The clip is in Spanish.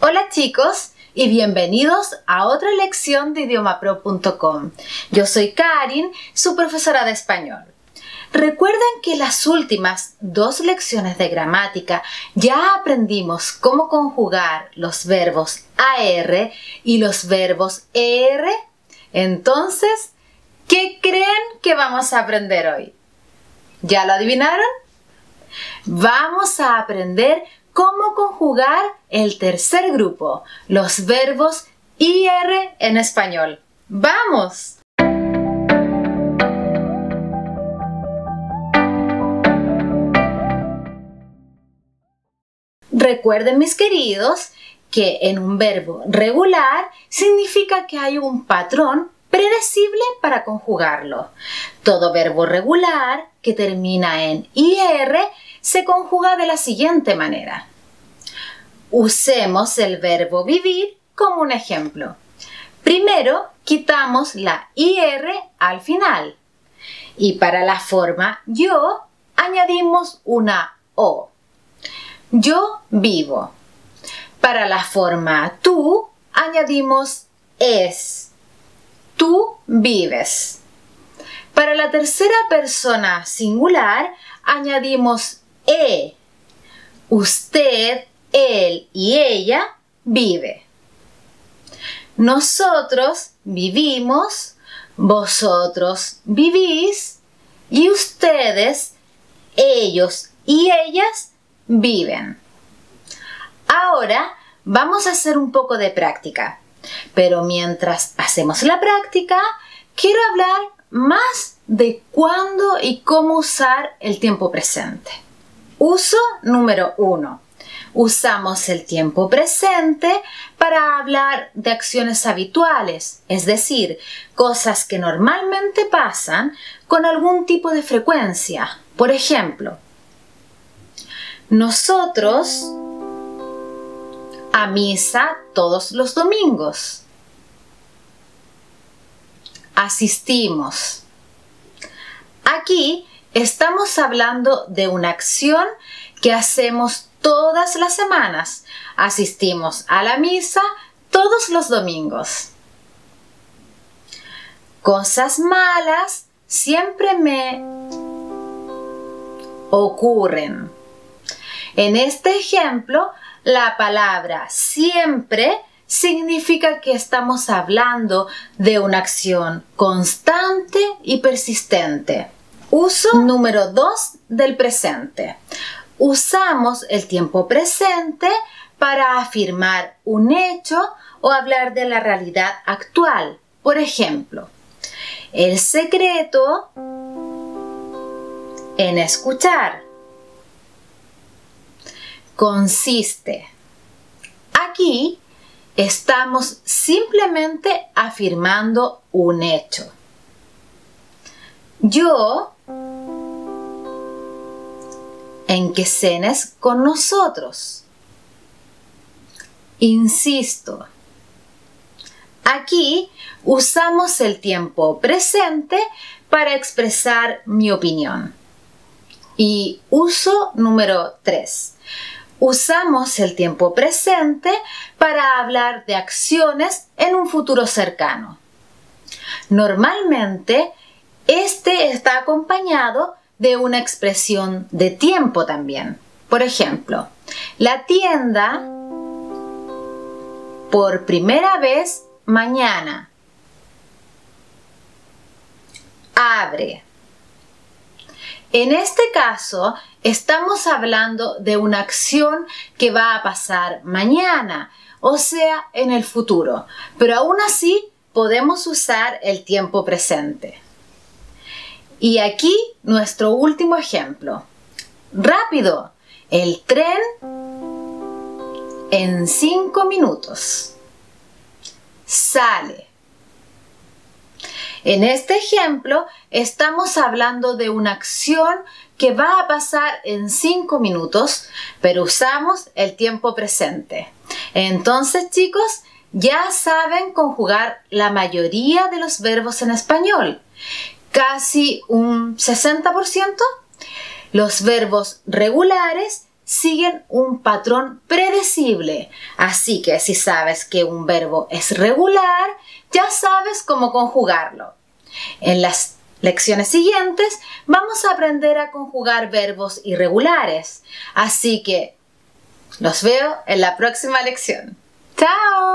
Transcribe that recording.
Hola chicos y bienvenidos a otra lección de idiomapro.com. Yo soy Karin, su profesora de español. Recuerden que las últimas dos lecciones de gramática ya aprendimos cómo conjugar los verbos AR y los verbos ER. Entonces, ¿qué creen que vamos a aprender hoy? ¿Ya lo adivinaron? Vamos a aprender cómo conjugar el tercer grupo, los verbos IR en español. ¡Vamos! Recuerden, mis queridos, que en un verbo regular significa que hay un patrón predecible para conjugarlo. Todo verbo regular que termina en IR se conjuga de la siguiente manera. Usemos el verbo vivir como un ejemplo. Primero, quitamos la IR al final. Y para la forma yo, añadimos una O. Yo vivo. Para la forma tú, añadimos es. Tú vives. Para la tercera persona singular, añadimos E. Usted, él y ella vive. Nosotros vivimos, vosotros vivís y ustedes, ellos y ellas viven. Ahora vamos a hacer un poco de práctica, pero mientras hacemos la práctica, quiero hablar más de cuándo y cómo usar el tiempo presente. Uso número 1. Usamos el tiempo presente para hablar de acciones habituales, es decir, cosas que normalmente pasan con algún tipo de frecuencia. Por ejemplo, nosotros a misa todos los domingos. Asistimos. Aquí estamos hablando de una acción que hacemos todas las semanas. Asistimos a la misa todos los domingos. Cosas malas siempre me ocurren. En este ejemplo, la palabra siempre significa que estamos hablando de una acción constante y persistente. Uso número 2 del presente. Usamos el tiempo presente para afirmar un hecho o hablar de la realidad actual. Por ejemplo, el secreto en escuchar consiste. Aquí estamos simplemente afirmando un hecho. Yo en que cenes con nosotros. Insisto. Aquí usamos el tiempo presente para expresar mi opinión. Y uso número 3. Usamos el tiempo presente para hablar de acciones en un futuro cercano. Normalmente, este está acompañado de una expresión de tiempo también. Por ejemplo, la tienda por primera vez mañana. Abre. En este caso, estamos hablando de una acción que va a pasar mañana, o sea, en el futuro, pero aún así podemos usar el tiempo presente. Y aquí nuestro último ejemplo. ¡Rápido! El tren en 5 minutos. Sale. En este ejemplo estamos hablando de una acción que va a pasar en 5 minutos, pero usamos el tiempo presente. Entonces, chicos, ya saben conjugar la mayoría de los verbos en español. Casi un 60%. Los verbos regulares siguen un patrón predecible. Así que si sabes que un verbo es regular, ya sabes cómo conjugarlo. En las lecciones siguientes vamos a aprender a conjugar verbos irregulares. Así que los veo en la próxima lección. ¡Chao!